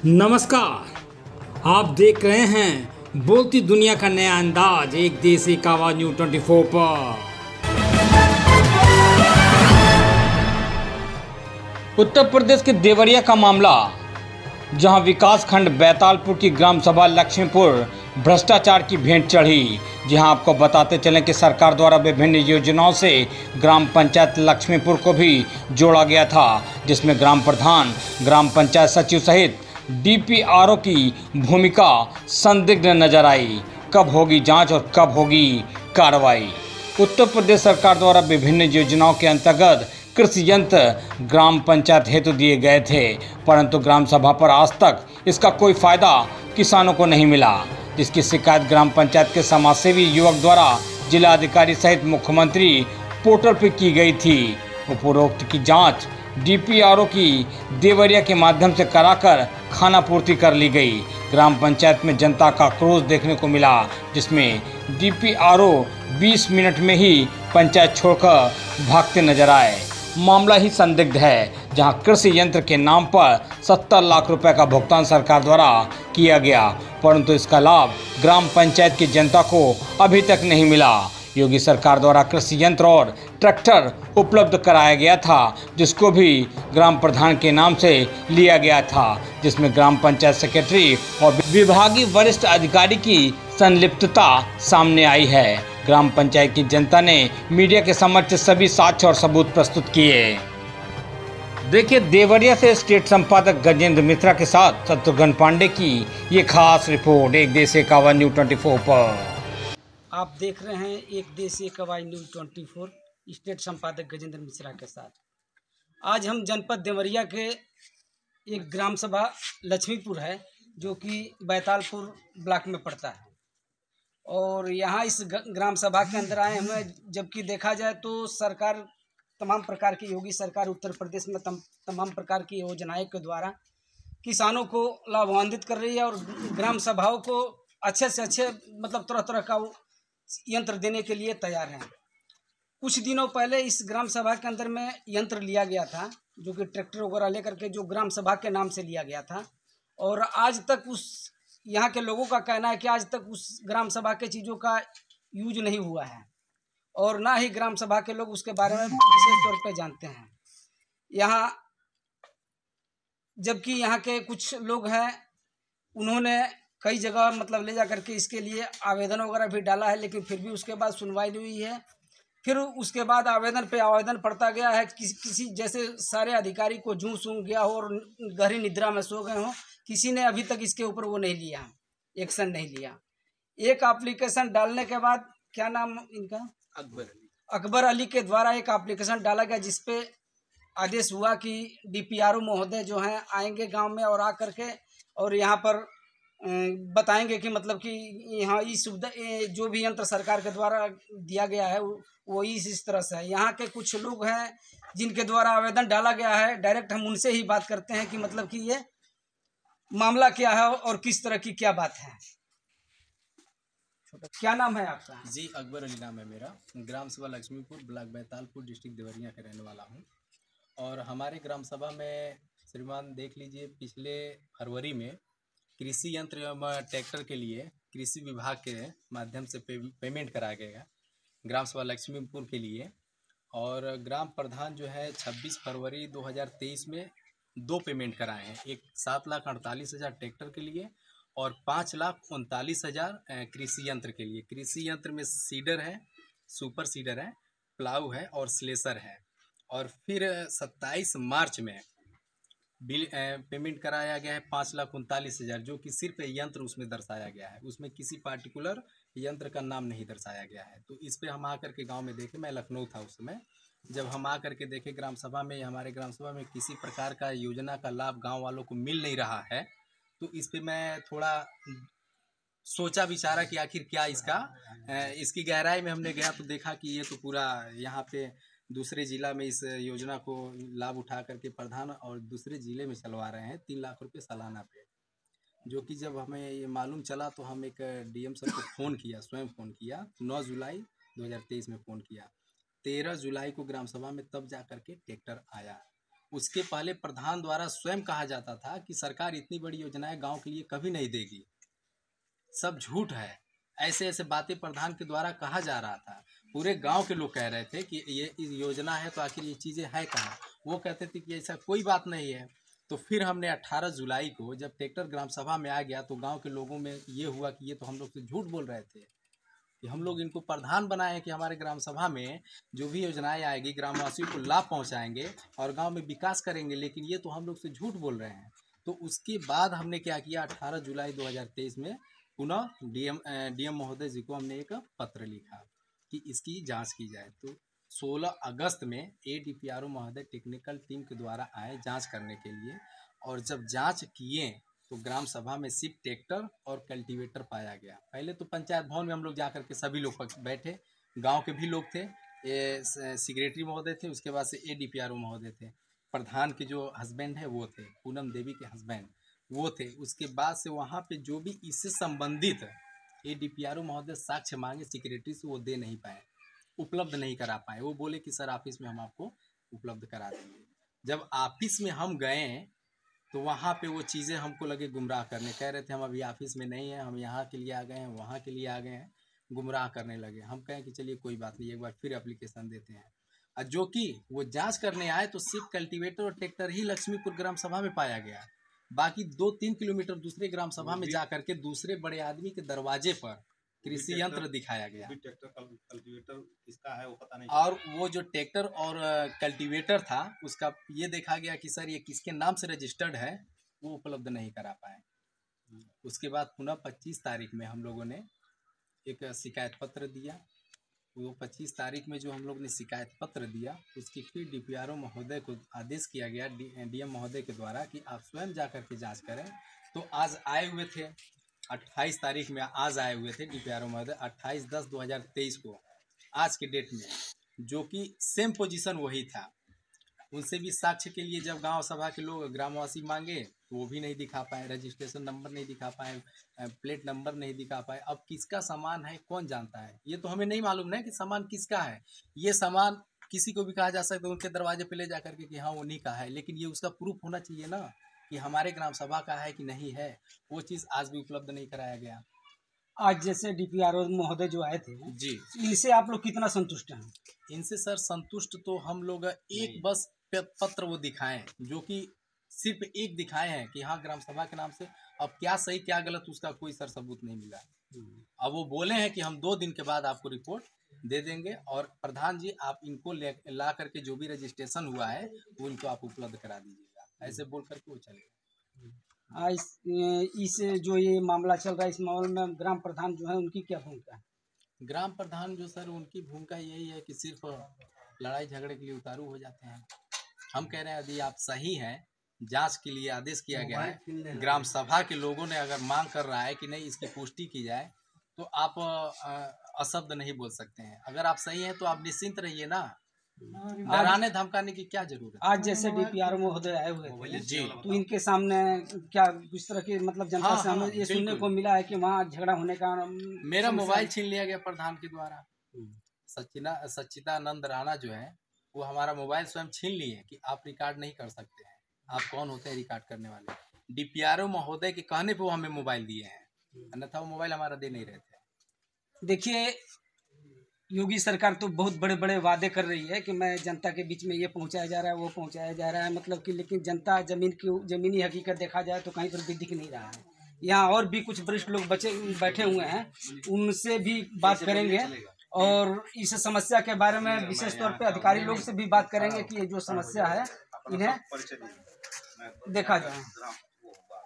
नमस्कार। आप देख रहे हैं बोलती दुनिया का नया अंदाज, एक देश एक आवाज न्यूज़ 24 पर। उत्तर प्रदेश के देवरिया का मामला, जहां विकास खंड बैतालपुर की ग्राम सभा लक्ष्मीपुर भ्रष्टाचार की भेंट चढ़ी। जहां आपको बताते चलें कि सरकार द्वारा विभिन्न योजनाओं से ग्राम पंचायत लक्ष्मीपुर को भी जोड़ा गया था, जिसमें ग्राम प्रधान, ग्राम पंचायत सचिव सहित डीपीआरओ की भूमिका संदिग्ध नजर आई। कब होगी जांच और कब होगी कार्रवाई? उत्तर प्रदेश सरकार द्वारा विभिन्न योजनाओं के अंतर्गत कृषि यंत्र ग्राम पंचायत हेतु दिए गए थे, परंतु ग्राम सभा पर आज तक इसका कोई फायदा किसानों को नहीं मिला, जिसकी शिकायत ग्राम पंचायत के समाजसेवी युवक द्वारा जिला अधिकारी सहित मुख्यमंत्री पोर्टल पर की गई थी। उपरोक्त की जांच डीपीआरओ की देवरिया के माध्यम से कराकर खानापूर्ति कर ली गई। ग्राम पंचायत में जनता का क्रोध देखने को मिला, जिसमें डीपीआरओ 20 मिनट में ही पंचायत छोड़कर भागते नजर आए। मामला ही संदिग्ध है, जहां कृषि यंत्र के नाम पर 70 लाख रुपए का भुगतान सरकार द्वारा किया गया, परंतु इसका लाभ ग्राम पंचायत की जनता को अभी तक नहीं मिला। योगी सरकार द्वारा कृषि यंत्र और ट्रैक्टर उपलब्ध कराया गया था, जिसको भी ग्राम प्रधान के नाम से लिया गया था, जिसमें ग्राम पंचायत सेक्रेटरी और विभागीय वरिष्ठ अधिकारी की संलिप्तता सामने आई है। ग्राम पंचायत की जनता ने मीडिया के समक्ष सभी साक्ष्य और सबूत प्रस्तुत किए। देखिए देवरिया से स्टेट संपादक गजेंद्र मिश्रा के साथ शत्रुघ्न पांडे की ये खास रिपोर्ट, एक देश एक आवाज न्यूज़ 24 पर। आप देख रहे हैं एक देश एक आवाज न्यूज़ 24 स्टेट संपादक गजेंद्र मिश्रा के साथ। आज हम जनपद देवरिया के एक ग्राम सभा लक्ष्मीपुर है, जो कि बैतालपुर ब्लॉक में पड़ता है, और यहाँ इस ग्राम सभा के अंदर आए हमें, जबकि देखा जाए तो सरकार तमाम प्रकार की, योगी सरकार उत्तर प्रदेश में तमाम प्रकार की योजनाएं के द्वारा किसानों को लाभान्वित कर रही है, और ग्राम सभाओं को अच्छे से अच्छे मतलब तरह तरह का यंत्र देने के लिए तैयार हैं। कुछ दिनों पहले इस ग्राम सभा के अंदर में यंत्र लिया गया था, जो कि ट्रैक्टर वगैरह लेकर के जो ग्राम सभा के नाम से लिया गया था, और आज तक उस यहाँ के लोगों का कहना है कि आज तक उस ग्राम सभा के चीज़ों का यूज नहीं हुआ है, और ना ही ग्राम सभा के लोग उसके बारे में विशेष तौर पर जानते हैं। यहाँ जबकि यहाँ के कुछ लोग हैं, उन्होंने कई जगह मतलब ले जा करके इसके लिए आवेदन वगैरह भी डाला है, लेकिन फिर भी उसके बाद सुनवाई नहीं हुई है। फिर उसके बाद आवेदन पे आवेदन पड़ता गया है, किसी जैसे सारे अधिकारी को जूं सूंघ गया हो और गहरी निद्रा में सो गए हो, किसी ने अभी तक इसके ऊपर वो नहीं लिया, एक्शन नहीं लिया। एक एप्लीकेशन डालने के बाद, क्या नाम इनका, अकबर अली के द्वारा एक एप्लीकेशन डाला गया, जिसपे आदेश हुआ कि डीपीआरओ महोदय जो हैं आएंगे गांव में और आकर के और यहाँ पर बताएंगे कि मतलब कि यहाँ ये सुविधा, जो भी यंत्र सरकार के द्वारा दिया गया है वो इस तरह से है। यहाँ के कुछ लोग हैं जिनके द्वारा आवेदन डाला गया है, डायरेक्ट हम उनसे ही बात करते हैं कि मतलब कि ये मामला क्या है और किस तरह की क्या बात है। क्या नाम है आपका? जी, अकबर अली नाम है मेरा। ग्राम सभा लक्ष्मीपुर, ब्लॉक बैतालपुर, डिस्ट्रिक्ट देवरिया का रहने वाला हूँ। और हमारे ग्राम सभा में श्रीमान देख लीजिए, पिछले फरवरी में कृषि यंत्र एवं ट्रैक्टर के लिए कृषि विभाग के माध्यम से पेमेंट कराया गया ग्राम सभा लक्ष्मीपुर के लिए। और ग्राम प्रधान जो है 26 फरवरी 2023 में 2 पेमेंट कराए हैं, एक 7,48,000 ट्रैक्टर के लिए और 5,39,000 कृषि यंत्र के लिए। कृषि यंत्र में सीडर है, सुपर सीडर है, प्लाऊ है और स्लेसर है। और फिर 27 मार्च में बिल पेमेंट कराया गया है 5,39,000, जो कि सिर्फ यंत्र उसमें दर्शाया गया है, उसमें किसी पार्टिकुलर यंत्र का नाम नहीं दर्शाया गया है। तो इस पे हम आकर के गांव में देखे, मैं लखनऊ था उस समय, जब हम आकर के देखे ग्राम सभा में, हमारे ग्राम सभा में किसी प्रकार का योजना का लाभ गांव वालों को मिल नहीं रहा है। तो इस पे मैं थोड़ा सोचा विचारा कि आखिर क्या इसकी गहराई में हमने गया तो देखा कि ये तो पूरा यहाँ पे दूसरे जिला में इस योजना को लाभ उठा करके प्रधान और दूसरे जिले में चलवा रहे हैं 3 लाख रुपए सालाना पे। जो कि जब हमें ये मालूम चला तो हम एक डीएम सर को फ़ोन किया, स्वयं फ़ोन किया, 9 जुलाई 2023 में फ़ोन किया। 13 जुलाई को ग्राम सभा में तब जा करके ट्रैक्टर आया। उसके पहले प्रधान द्वारा स्वयं कहा जाता था कि सरकार इतनी बड़ी योजनाएं गांव के लिए कभी नहीं देगी, सब झूठ है। ऐसे ऐसे बातें प्रधान के द्वारा कहा जा रहा था। पूरे गांव के लोग कह रहे थे कि ये योजना है तो आखिर ये चीज़ें है कहाँ। वो कहते थे कि ऐसा कोई बात नहीं है। तो फिर हमने 18 जुलाई को जब ट्रैक्टर ग्राम सभा में आ गया तो गांव के लोगों में ये हुआ कि ये तो हम लोग से झूठ बोल रहे थे कि हम लोग इनको प्रधान बनाए कि हमारे ग्राम सभा में जो भी योजनाएं आएगी ग्रामवासियों को लाभ पहुंचाएंगे और गांव में विकास करेंगे, लेकिन ये तो हम लोग से झूठ बोल रहे हैं। तो उसके बाद हमने क्या किया, 18 जुलाई 2023 में पुनः डीएम महोदय जी को हमने एक पत्र लिखा कि इसकी जांच की जाए। तो 16 अगस्त में एडीपीआरओ महोदय टेक्निकल टीम के द्वारा आए जांच करने के लिए, और जब जांच किए तो ग्राम सभा में सिर्फ ट्रैक्टर और कल्टीवेटर पाया गया। पहले तो पंचायत भवन में हम लोग जा करके सभी लोग बैठे, गांव के भी लोग थे, ये सेक्रेटरी महोदय थे, उसके बाद से एडीपीआरओ महोदय थे, प्रधान के जो हस्बैंड है वो थे, पूनम देवी के हस्बैंड वो थे। उसके बाद से वहाँ पे जो भी इससे संबंधित एडीपीआरओ महोदय साक्ष्य मांगे सेक्रेटरी से, वो दे नहीं पाए, उपलब्ध नहीं करा पाए। वो बोले कि सर ऑफिस में हम आपको उपलब्ध करा देंगे। जब ऑफिस में हम गए तो वहाँ पे वो चीज़ें हमको लगे गुमराह करने, कह रहे थे हम अभी ऑफिस में नहीं हैं, हम यहाँ के लिए आ गए हैं, वहाँ के लिए आ गए हैं, गुमराह करने लगे। हम कहें कि चलिए कोई बात नहीं, एक बार फिर एप्लीकेशन देते हैं। और जो कि वो जांच करने आए तो सिर्फ कल्टीवेटर और ट्रैक्टर ही लक्ष्मीपुर ग्राम सभा में पाया गया। बाकी 2-3 किलोमीटर दूसरे ग्राम सभा में जा करके दूसरे बड़े आदमी के दरवाजे पर कृषि यंत्र दिखाया गया। ट्रैक्टर कल्टीवेटर किसका है वो पता नहीं। और वो जो ट्रैक्टर और कल्टीवेटर था उसका ये देखा गया कि सर ये किसके नाम से रजिस्टर्ड है, वो उपलब्ध नहीं करा पाए। उसके बाद पुनः 25 तारीख में हम लोगों ने एक शिकायत पत्र दिया। वो 25 तारीख में जो हम लोग ने शिकायत पत्र दिया उसकी फिर डीपीआरओ महोदय को आदेश किया गया डीएम महोदय के द्वारा कि आप स्वयं जा कर के जाँच करें। तो आज आए हुए थे 28 तारीख में, आज आए हुए थे डीपीआरओ महोदय 28/10/2023 को, आज के डेट में, जो कि सेम पोजीशन वही था। उनसे भी साक्ष्य के लिए जब गांव सभा के लोग ग्रामवासी मांगे तो वो भी नहीं दिखा पाए, रजिस्ट्रेशन नंबर नहीं दिखा पाए, प्लेट नंबर नहीं दिखा पाए। अब किसका सामान है कौन जानता है, ये तो हमें नहीं मालूम ना कि सामान किसका है। ये सामान किसी को भी कहा जा सकता है, उनके दरवाजे पे ले जा करके कि हाँ उन्हीं का है, लेकिन ये उसका प्रूफ होना चाहिए ना कि हमारे ग्राम सभा का है कि नहीं है। वो चीज़ आज भी उपलब्ध नहीं कराया गया। आज जैसे डीपीआरओ महोदय जो आए थे जी, इनसे आप लोग कितना संतुष्ट हैं? इनसे सर संतुष्ट तो हम लोग एक बस पत्र वो दिखाएं, जो कि सिर्फ एक दिखाए हैं कि हाँ ग्राम सभा के नाम से। अब क्या सही क्या गलत उसका कोई सर सबूत नहीं मिला। अब वो बोले हैं कि हम 2 दिन के बाद आपको रिपोर्ट दे देंगे और प्रधान जी आप इनको ला करके जो भी रजिस्ट्रेशन हुआ है वो इनको आप उपलब्ध करा दीजिएगा, ऐसे बोल करके वो चले गए। इस जो ये मामला चल रहा है इस मामले में ग्राम प्रधान जो है उनकी क्या भूमिका है? ग्राम प्रधान जो सर उनकी भूमिका यही है कि सिर्फ लड़ाई झगड़े के लिए उतारू हो जाते हैं। हम कह रहे हैं यदि आप सही हैं, जांच के लिए आदेश किया गया है, ग्राम सभा के लोगों ने अगर मांग कर रहा है कि नहीं इसकी पुष्टि की जाए तो आप अशब्द नहीं बोल सकते हैं। अगर आप सही हैं तो आप निश्चिंत रहिए ना, डराने धमकाने की क्या जरूरत है। आज जैसे डीपीआरओ महोदय आए हुए थे जी, तो इनके सामने क्या किस तरह की मतलब जनता हाँ, से हमें ये सुनने को मिला है कि वहाँ झगड़ा होने का मेरा मोबाइल छीन लिया गया प्रधान के द्वारा। सच्चिदानंद राणा जो है वो हमारा मोबाइल स्वयं छीन लिए कि आप रिकॉर्ड नहीं कर सकते हैं, आप कौन होते हैं रिकॉर्ड करने वाले। डीपीआरओ महोदय के कहने पे वो हमें मोबाइल दिए हैं, अन्यथा वो मोबाइल हमारा दे नहीं रहे थे। देखिए योगी सरकार तो बहुत बड़े बड़े वादे कर रही है कि मैं जनता के बीच में ये पहुंचाया जा रहा है वो पहुंचाया जा रहा है, मतलब कि लेकिन जनता जमीनी हकीकत देखा जाए तो कहीं पर भी दिख नहीं रहा है। यहाँ और भी कुछ वरिष्ठ लोग बैठे हुए हैं, उनसे भी बात करेंगे और इस समस्या के बारे में विशेष तौर पे अधिकारी लोग से भी बात करेंगे कि ये जो समस्या है इन्हें देखा जाए।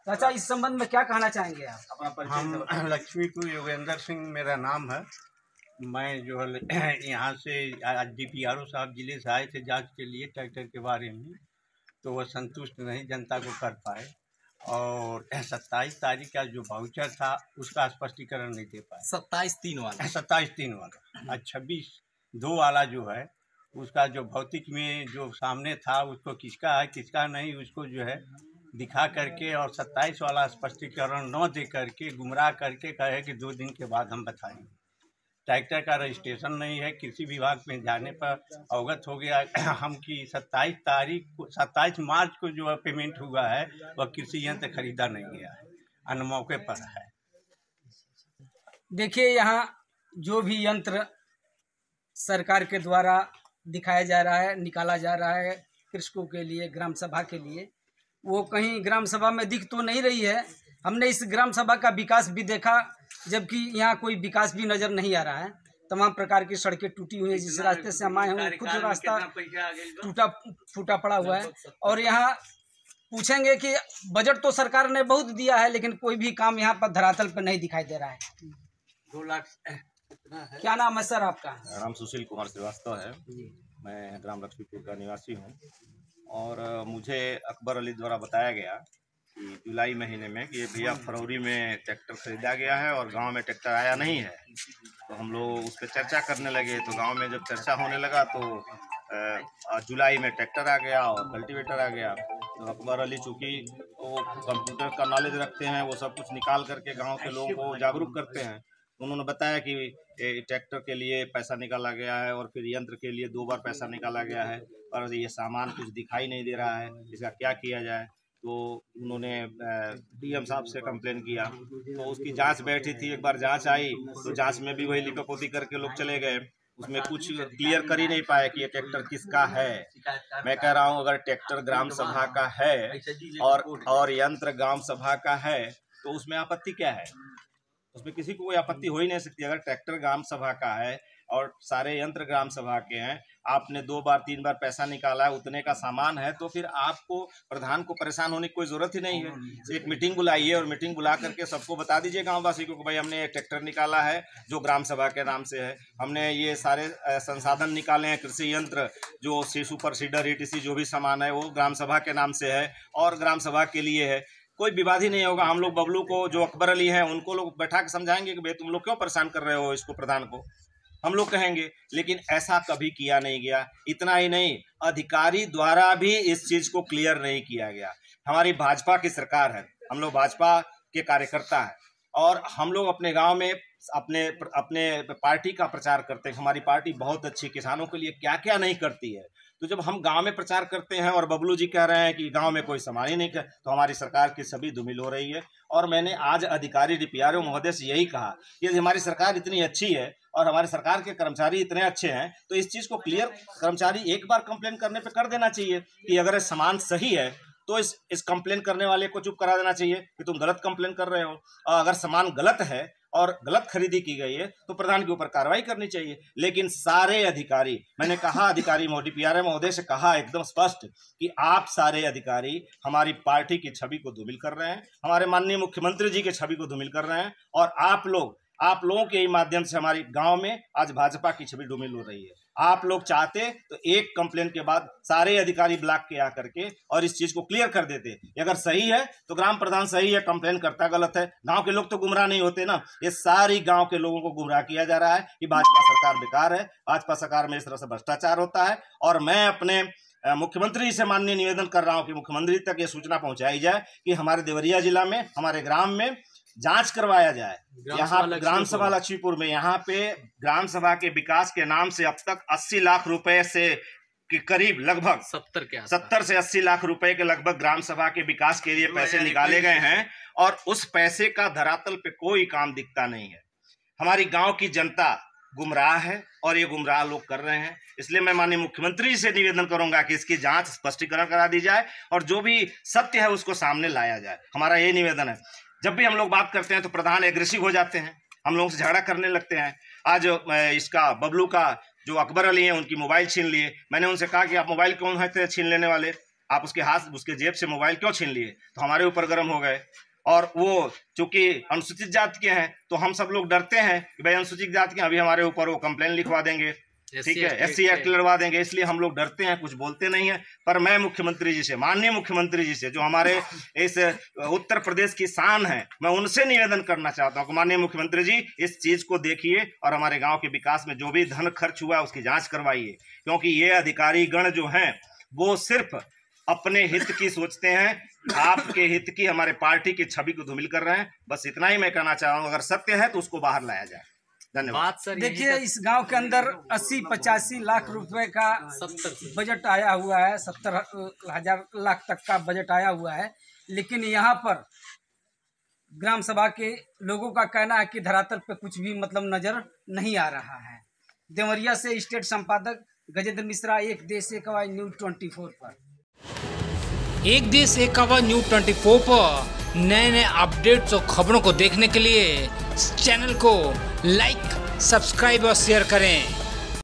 चाचा इस संबंध में क्या कहना चाहेंगे आप? हम लक्ष्मीपुर योगेंद्र सिंह मेरा नाम है। मैं जो है यहाँ से डीपीआरओ साहब जिले से आए थे जांच के लिए ट्रैक्टर के बारे में, तो वह संतुष्ट नहीं जनता को कर पाए और 27 तारीख का जो वाउचर था उसका स्पष्टीकरण नहीं दे पाए। 27/3 वाला 27/3 वाला 26/2 वाला जो है उसका जो भौतिक में जो सामने था उसको किसका है किसका नहीं उसको जो है दिखा करके और 27 वाला स्पष्टीकरण न दे करके गुमराह करके कहे कि 2 दिन के बाद हम बताएंगे। ट्रैक्टर का रजिस्ट्रेशन नहीं है। कृषि विभाग में जाने पर अवगत हो गया हम कि 27 मार्च को जो पेमेंट हुआ है वह कृषि यंत्र खरीदा नहीं गया है, अनमौके पर है। देखिए, यहाँ जो भी यंत्र सरकार के द्वारा दिखाया जा रहा है, निकाला जा रहा है कृषकों के लिए, ग्राम सभा के लिए, वो कहीं ग्राम सभा में दिख तो नहीं रही है। हमने इस ग्राम सभा का विकास भी देखा, जबकि यहाँ कोई विकास भी नज़र नहीं आ रहा है। तमाम प्रकार की सड़कें टूटी हुई है। जिस रास्ते से हम आए हैं खुद रास्ता टूटा फूटा पड़ा हुआ है। और यहाँ पूछेंगे कि बजट तो सरकार ने बहुत दिया है, लेकिन कोई भी काम यहाँ पर धरातल पर नहीं दिखाई दे रहा है। 2 लाख क्या नाम है सर आपका? नाम सुशील कुमार श्रीवास्तव है। मैं ग्राम लक्ष्मीपुर का निवासी हूँ और मुझे अकबर अली द्वारा बताया गया कि जुलाई महीने में कि भैया फरवरी में ट्रैक्टर खरीदा गया है और गांव में ट्रैक्टर आया नहीं है। तो हम लोग उस पर चर्चा करने लगे। तो गांव में जब चर्चा होने लगा तो जुलाई में ट्रैक्टर आ गया और कल्टीवेटर आ गया। तो अकबर अली चूँकि वो कंप्यूटर का नॉलेज रखते हैं, वो सब कुछ निकाल करके गाँव के लोगों को जागरूक करते हैं। उन्होंने बताया कि ट्रैक्टर के लिए पैसा निकाला गया है और फिर यंत्र के लिए 2 बार पैसा निकाला गया है और ये सामान कुछ दिखाई नहीं दे रहा है, इसका क्या किया जाए। तो उन्होंने डीएम साहब से कंप्लेन किया। तो उसकी जांच बैठी थी। एक बार जांच आई तो जांच में भी वही लिपापोती करके लोग चले गए। उसमें कुछ क्लियर कर ही नहीं पाए कि ये ट्रैक्टर किसका है। मैं कह रहा हूँ, अगर ट्रैक्टर ग्राम सभा का है और यंत्र ग्राम सभा का है तो उसमें आपत्ति क्या है? उसमें किसी को कोई आपत्ति हो ही नहीं सकती। अगर ट्रैक्टर ग्राम सभा का है और सारे यंत्र ग्राम सभा के हैं, आपने 2 बार 3 बार पैसा निकाला है, उतने का सामान है, तो फिर आपको प्रधान को परेशान होने की कोई ज़रूरत ही नहीं है। एक मीटिंग बुलाइए और मीटिंग बुला करके सबको बता दीजिए गाँववासी को कि भाई हमने एक ट्रैक्टर निकाला है जो ग्राम सभा के नाम से है, हमने ये सारे संसाधन निकाले हैं, कृषि यंत्र जो सुपर सीडर ETC जो भी सामान है वो ग्राम सभा के नाम से है और ग्राम सभा के लिए है। कोई विवाद ही नहीं होगा। हम लोग बबलू को, जो अकबर अली हैं, उनको लोग बैठा के समझाएंगे कि भाई तुम लोग क्यों परेशान कर रहे हो इसको, प्रधान को हम लोग कहेंगे। लेकिन ऐसा कभी किया नहीं गया। इतना ही नहीं, अधिकारी द्वारा भी इस चीज़ को क्लियर नहीं किया गया। हमारी भाजपा की सरकार है, हम लोग भाजपा के कार्यकर्ता हैं और हम लोग अपने गांव में अपने पार्टी का प्रचार करते हैं। हमारी पार्टी बहुत अच्छी, किसानों के लिए क्या क्या नहीं करती है। तो जब हम गांव में प्रचार करते हैं और बबलू जी कह रहे हैं कि गांव में कोई सामान ही नहीं कर, तो हमारी सरकार की सभी धूमिल हो रही है। और मैंने आज अधिकारी DPRO महोदय से यही कहा कि यदि हमारी सरकार इतनी अच्छी है और हमारे सरकार के कर्मचारी इतने अच्छे हैं तो इस चीज़ को क्लियर कर्मचारी एक बार कंप्लेन करने पे कर देना चाहिए कि अगर सामान सही है तो इस कंप्लेन करने वाले को चुप करा देना चाहिए कि तुम गलत कंप्लेन कर रहे हो। और अगर सामान गलत है और गलत खरीदी की गई है तो प्रधान के ऊपर कार्रवाई करनी चाहिए। लेकिन सारे अधिकारी, मैंने कहा अधिकारी DPRO महोदय से कहा एकदम स्पष्ट कि आप सारे अधिकारी हमारी पार्टी की छवि को धूमिल कर रहे हैं, हमारे माननीय मुख्यमंत्री जी की छवि को धूमिल कर रहे हैं और आप लोगों के ही माध्यम से हमारी गांव में आज भाजपा की छवि धूमिल हो रही है। आप लोग चाहते तो एक कंप्लेन के बाद सारे अधिकारी ब्लॉक के आकर के और इस चीज को क्लियर कर देते। अगर सही है तो ग्राम प्रधान सही है, कंप्लेन करता गलत है। गांव के लोग तो गुमराह नहीं होते ना। ये सारी गांव के लोगों को गुमराह किया जा रहा है कि भाजपा सरकार बेकार है, भाजपा सरकार में इस तरह से भ्रष्टाचार होता है। और मैं अपने मुख्यमंत्री से माननीय निवेदन कर रहा हूं कि मुख्यमंत्री तक ये सूचना पहुंचाई जाए कि हमारे देवरिया जिला में, हमारे ग्राम में जांच करवाया जाए। यहाँ ग्राम सभा लक्ष्मीपुर में यहाँ पे ग्राम सभा के विकास के नाम से अब तक 80 लाख रुपए से के करीब, लगभग 70 से 80 लाख रुपए के लगभग ग्राम सभा के विकास के लिए पैसे निकाले गए हैं और उस पैसे का धरातल पे कोई काम दिखता नहीं है। हमारी गांव की जनता गुमराह है और ये गुमराह लोग कर रहे हैं। इसलिए मैं माननीय मुख्यमंत्री से निवेदन करूंगा कि इसकी जांच, स्पष्टीकरण करा दी जाए और जो भी सत्य है उसको सामने लाया जाए। हमारा ये निवेदन है। जब भी हम लोग बात करते हैं तो प्रधान एग्रेसिव हो जाते हैं, हम लोगों से झगड़ा करने लगते हैं। आज इसका बबलू का जो अकबर अली हैं उनकी मोबाइल छीन लिए। मैंने उनसे कहा कि आप मोबाइल कौन है छीन लेने वाले, आप उसके जेब से मोबाइल क्यों छीन लिए? तो हमारे ऊपर गर्म हो गए। और वो चूंकि अनुसूचित जाति के हैं तो हम सब लोग डरते हैं कि भाई अनुसूचित जाति के, अभी हमारे ऊपर वो कंप्लेन लिखवा देंगे, ठीक है, SC एक्ट लड़वा देंगे, इसलिए हम लोग डरते हैं, कुछ बोलते नहीं है। पर मैं मुख्यमंत्री जी से, माननीय मुख्यमंत्री जी से, जो हमारे इस उत्तर प्रदेश की शान है, मैं उनसे निवेदन करना चाहता हूं कि माननीय मुख्यमंत्री जी इस चीज को देखिए और हमारे गांव के विकास में जो भी धन खर्च हुआ है उसकी जांच करवाइए। क्योंकि ये अधिकारी गण जो हैं वो सिर्फ अपने हित की सोचते हैं, आपके हित की, हमारे पार्टी की छवि को धूमिल कर रहे हैं। बस इतना ही मैं कहना चाह रहा हूँ। अगर सत्य है तो उसको बाहर लाया जाए। धन्यवाद। देखिए, इस गांव के अंदर 80-85 लाख रुपए का बजट आया हुआ है, 70,000 लाख तक का बजट आया हुआ है। लेकिन यहाँ पर ग्राम सभा के लोगों का कहना है कि धरातल पे कुछ भी मतलब नजर नहीं आ रहा है। देवरिया से स्टेट संपादक गजेंद्र मिश्रा, एक देश एक आवाज न्यूज़ 24 पर। एक देश एक आवाज न्यूज़ 24 पर नए अपडेट्स और खबरों को देखने के लिए इस चैनल को लाइक, सब्सक्राइब और शेयर करें।